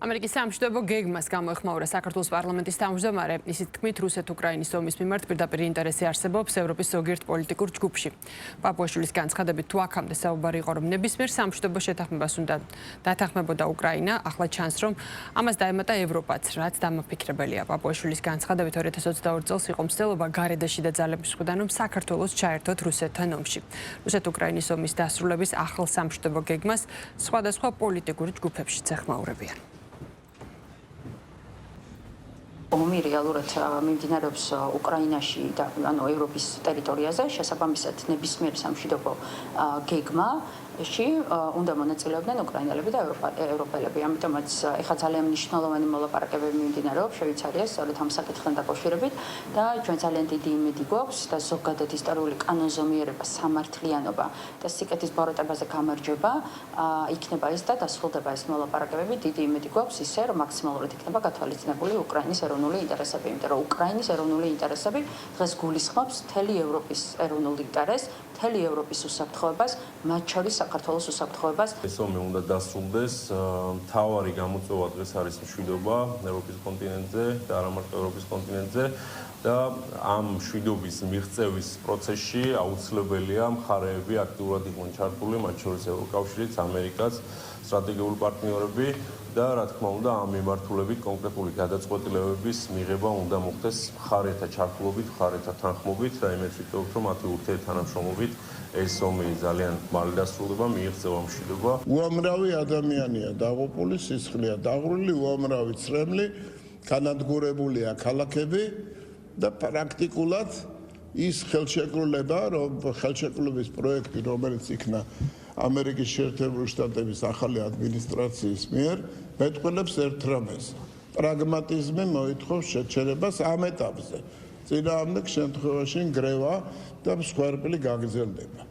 ამერიკის სამშვიდობო გეგმას გამოეხმაურა საქართველოს პარლამენტის თავმჯდომარე. ისიც თქმით, რუსეთ-უკრაინის ომის მიმართ პირდაპირ ინტერესი არსებობს ევროპის ზოგიერთ პოლიტიკურ ჯგუფში. პაპუაშვილის განცხადებით, თუ აქამდე საუბარი იყო, რომ ნებისმიერ სამშვიდობო შეთანხმებას უნდა დათანხმებოდა უკრაინა, ახლა ჩანს, რომ ამას დაემატა ევროპაც, რაც დამაფიქრებელია. პაპუაშვილის განცხადებით 2022 წელს იყო მცდელობა გარე და შიდა ძალების მხრიდან, რომ საქართველოს ჩაერთოთ რუსეთთან ომში. რუსეთ-უკრაინის ომის დასრულების ახალ სამშვიდობო გეგმას სხვადასხვა პოლიტიკურ ჯგუფებშიც ეხმაურებიან. ომი რეალურად მიმდინარეობს უკრაინაში და ევროპის ტერიტორიაზე, შესაბამისად ნებისმიერ სამშვიდობო გეგმაში უნდა მონაწილეობდნენ უკრაინელები და ევროპელები. ამიტომაც ეხლა ძალიან მნიშვნელოვანი მოლაპარაკებები მიმდინარეობს შვეიცარიას სწორედ ამ საკითხთან დაკავშირებით და ჩვენ ძალიან დიდი იმედი გვაქვს და ზოგადად ისტორიული კანონზომიერება, სამართლიანობა და სიკეთის ბოროტებაზე გამარჯვება იქნება ეს და დასრულდება ეს მოლაპარაკებები. დიდი იმედი გვაქვს ისე, რომ მაქსიმალურად იქნება გათვალისწინებული უკრაინის ეროვნული ინტერესები, იმიტომ რომ უკრაინის ეროვნული ინტერესები დღეს გულისხმობს მთელი ევროპის ეროვნულ ინტერესს, მთელი ევროპის უსაფრთხოებას, მათ შორის საქართველოს უსაფრთხოებას. ეს ომი უნდა დასრულდეს. მთავარი გამოწვევა დღეს არის მშვიდობა ევროპის კონტინენტზე და არა მარტო ევროპის კონტინენტზე და ამ მშვიდობის მიღწევის პროცესში აუცილებელია მხარეები აქტიურად იყვნენ ჩართული, მათ შორის ევროკავშირიც, ამერიკაც, სტრატეგიული პარტნიორები. და რა თქმა უნდა ამ მიმართულებით კონკრეტული გადაწყვეტილებების მიღება უნდა მოხდეს მხარეთა ჩართულობით, მხარეთა თანხმობით და იმეც ვიტყობთ, რომ მათი ურთიერთთანამშრომლობით ეს ომი ძალიან მალე დასრულდება, მიიღწევა მშვიდობა. უამრავი ადამიანია დაღუპული, სისხლია დაღვრილი, უამრავი ცრემლი, განადგურებულია ქალაქები და პრაქტიკულად ის ხელშეკრულების პროექტი, რომელიც იქნა ამერიკის შეერთებული შტატების ახალი ადმინისტრაციის მიერ მეტყველებს ერთ რამეს. პრაგმატიზმი მოითხოვს შეჩერებას ამ ეტაპზე. წინააღმდეგ შემთხვევაში ნგრევა და მსხვერპლი გაგრძელდება.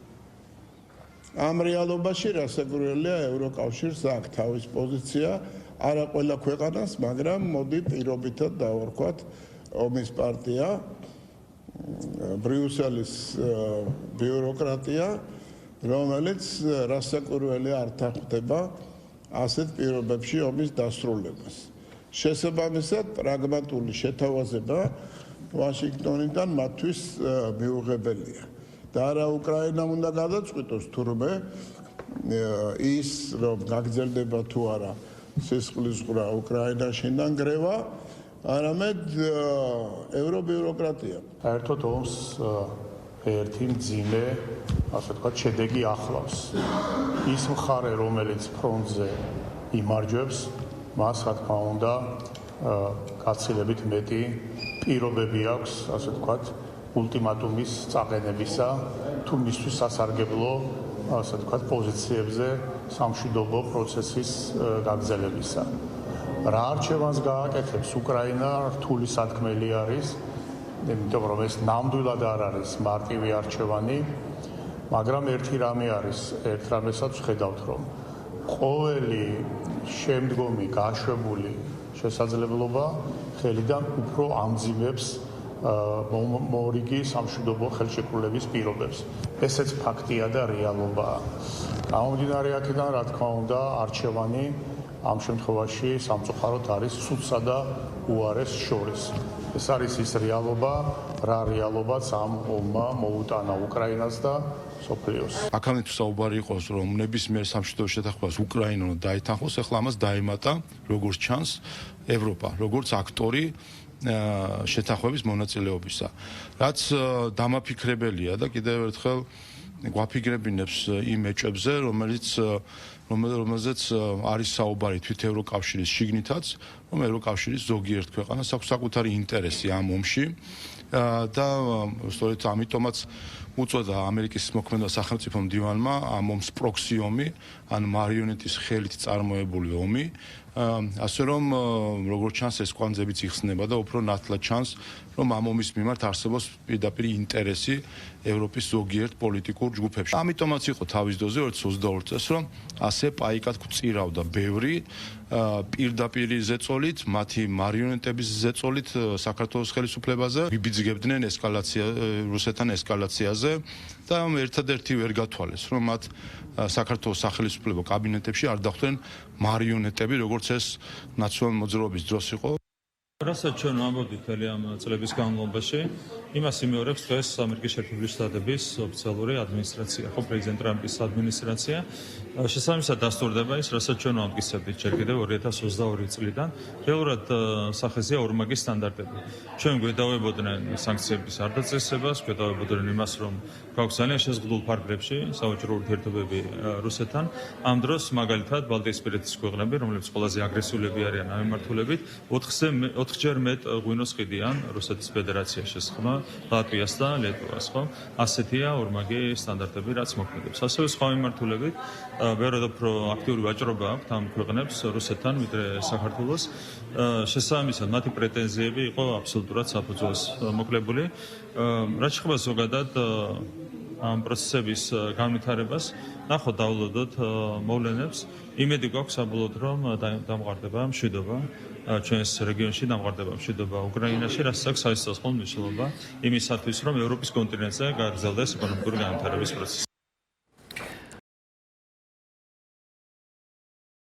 ამ რეალობაში რასაკვირველია ევროკავშირს აქვს თავის პოზიცია, არა ყველა ქვეყანას, მაგრამ მოდი პირობითად დავარქვათ ომის პარტია, ბრიუსელის ბიუროკრატია, რომელიც რასაკვირველია არ თანხმდება ასეთ პირობებში ომის დასრულებას. შესაბამისად, პრაგმატული შეთავაზება ვაშინგტონიდან მათთვის მიუღებელია. და არა უკრაინამ უნდა გადაწყვიტოს თურმე ის, რომ გაგრძელდება თუ არა სისხლის ყრა უკრაინაში და ნგრევა, არამედ ევრობიუროკრატია. საერთოდ ომს ერთი მძიმე, ასე ვთქვათ, შედეგი ახლავს. ის მხარე, რომელიც ფრონტზე იმარჯვებს, მას რა თქმა უნდა, გაცილებით მეტი პირობები აქვს, ასე ვთქვათ, ულტიმატუმის წაყენებისა, თუ მისთვის სასარგებლო, ასე ვთქვათ, პოზიციებზე სამშვიდობო პროცესის გაგრძელებისა. რა არჩევანს გააკეთებს უკრაინა, რთული სათქმელი არის. იმიტომ რომ ეს ნამდვილად არ არის მარტივი არჩევანი, მაგრამ ერთი რამე არის, ერთ რამესაც ვხედავთ, რომ ყოველი შემდგომი გაშვებული შესაძლებლობა ხელიდან უფრო ამძიმებს მორიგი სამშვიდობო ხელშეკრულების პირობებს. ესეც ფაქტია და რეალობაა. გამომდინარე აქედან, რა თქმა უნდა, არჩევანი ამ შემთხვევაში სამწუხაროდ არის სუდსა და უარეს შორის. ეს არის ის რეალობა, რა რეალობაც ამ ომმა მოუტანა უკრაინას და სოფლიოს. აქამდე თუ საუბარი იყოს, რომ ნებისმიერ სამშვიდობო შეთანხმებას უკრაინა უნდა დაეთანხმოს, ახლა ამას დაემატა, როგორც ჩანს, ევროპა, როგორც აქტორი შეთანხმების მონაწილეობისა. რაც დამაფიქრებელია და კიდევ ერთხელ გვაფიქრებინებს იმ ეჭებზე, რომელზეც არის საუბარი თვით ევროკავშირის შიგნითაც, რომ ევროკავშირის ზოგიერთ ქვეყანას აქვს საკუთარი ინტერესი ამ ომში და სწორედ ამიტომაც უწოდა ამერიკის მოქმედა სახელმწიფო მდივანმა ამ ომს პროქსი ომი, ან მარიონეტის ხელით წარმოებული ომი, ასე რომ როგორც ჩანს ეს კვანძებიც იხსნება და უფრო ნათლად ჩანს, რომ ამ ომის მიმართ არსებობს პირდაპირ ინტერესი ევროპის ზოგიერთ პოლიტიკურ ჯგუფებში. ამიტომაც იყო თავის დოზე 2022 წელს, რომ ასე ასე პაიკად გვწირავდა ბევრი პირდაპირ ზეწოლით, მათი მარიონეტების ზეწოლით საქართველოს ხელისუფლებაზე ვიბიძგებდნენ ესკალაცია რუსეთთან ესკალაციაზე და ერთადერთი ვერ გათვალეს, რომ მათ საქართველოს სახელმწიფო კაბინეტებში არ დახვდნენ მარიონეტები, როგორც ეს ნაციონალური მოძრაობის დროს იყო. რასაც ჩვენ ვამბობთ მთელი ამ წლების განმავლობაში, იმას იმეორებს დღეს ამერიკის შეერთებული შტატების ოფიციალური ადმინისტრაცია, ხო პრეზიდენტ ტრამპის ადმინისტრაცია. შესაბამისად დასტურდება ის, რასაც ჩვენ ვამტკიცებთ ჯერ კიდევ 2022 წლიდან, რეალურად სახეზეა ორმაგი სტანდარტები. ჩვენ გვედავებოდნენ სანქციების არ დაწესებას, გვედავებოდნენ იმას, რომ გვაქვს ძალიან შეზღუდულ ფარგლებში საოჯრო ურთიერთობები რუსეთთან. ამ დროს მაგალითად ბალტიისპირეთის ქვეყნები, რომლებიც ყველაზე აგრესიულები არიან ამ მიმართულებით, 4-ჯერ მეტ ღვინოს ყიდიან რუსეთის ფედერაციაში შესხმა ლატვიას და ლიტვას, ხო? ასეთია ორმაგი სტანდარტები, რაც მოქმედებს. ასევე სხვა მიმართულებით ბევრად უფრო აქტიური ვაჭრობა აქვთ ამ ქვეყნებს რუსეთთან, ვიდრე საქართველოს. შესაბამისად, მათი პრეტენზიები იყო აბსოლუტურად საფუძველს მოკლებული. რაც შეეხება ზოგადად ამ პროცესების განვითარებას, ნახოთ დაულოდოთ მოვლენებს. იმედი გვაქვს საბოლოოდ, რომ დამყარდება მშვიდობა ჩვენს რეგიონში, დამყარდება მშვიდობა უკრაინაში, რასაც აქვს საერთაშორისო მნიშვნელობა იმისათვის, რომ ევროპის კონტინენტზე გაგრძელდეს ეკონომიკური განვითარების პროცესი.